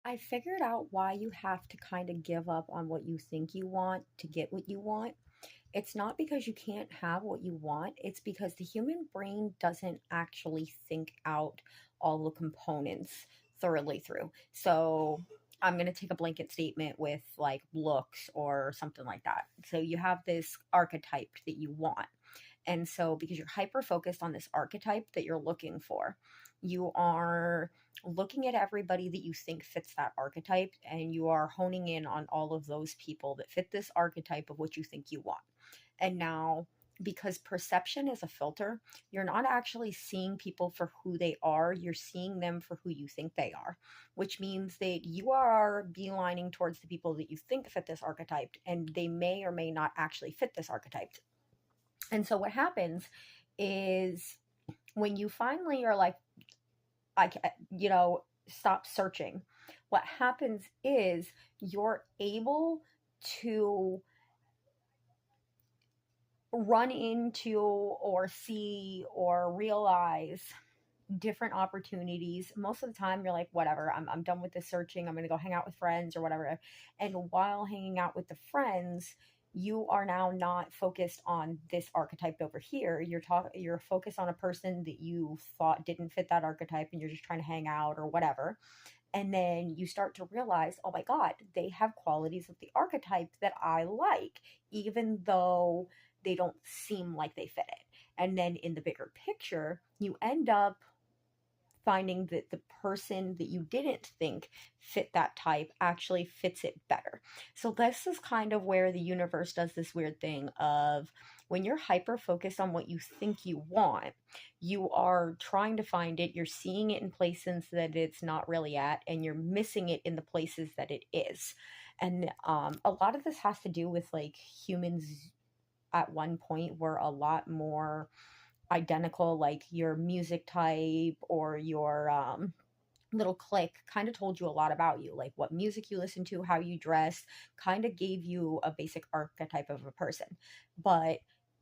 I figured out why you have to kind of give up on what you think you want to get what you want. It's not because you can't have what you want, it's because the human brain doesn't actually think out all the components thoroughly through. So I'm going to take a blanket statement with like looks or something like that. So you have this archetype that you want. And so, because you're hyper focused on this archetype that you're looking for, you are looking at everybody that you think fits that archetype, and you are honing in on all of those people that fit this archetype of what you think you want. And now, because perception is a filter, you're not actually seeing people for who they are, you're seeing them for who you think they are, which means that you are beelining towards the people that you think fit this archetype, and they may or may not actually fit this archetype. And so what happens is when you finally are like, I can, stop searching, what happens is you're able to run into or see or realize different opportunities. Most of the time, you're like, whatever, I'm done with this searching. I'm going to go hang out with friends or whatever. And while hanging out with the friends, you are now not focused on this archetype over here. You're focused on a person that you thought didn't fit that archetype, and you're just trying to hang out or whatever. And then you start to realize, oh my God, they have qualities of the archetype that I like, even though they don't seem like they fit it. And then in the bigger picture, you end up finding that the person that you didn't think fit that type actually fits it better. So this is kind of where the universe does this weird thing of when you're hyper focused on what you think you want, you are trying to find it, you're seeing it in places that it's not really at, and you're missing it in the places that it is. And a lot of this has to do with like humans at one point were a lot more identical, like your music type or your little clique kind of told you a lot about you, like what music you listen to, how you dress, kind of gave you a basic archetype of a person. But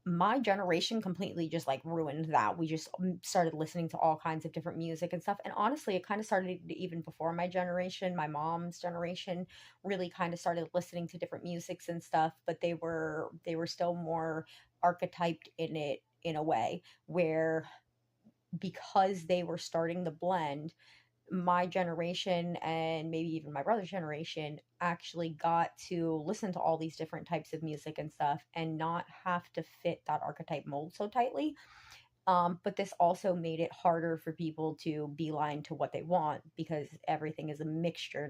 my generation completely just like ruined that. We just started listening to all kinds of different music and stuff. And honestly, it kind of started even before my generation. My mom's generation really kind of started listening to different musics and stuff, but they were still more archetyped in it in a way where, because they were starting the blend, my generation and maybe even my brother's generation actually got to listen to all these different types of music and stuff and not have to fit that archetype mold so tightly. But this also made it harder for people to beeline to what they want because everything is a mixture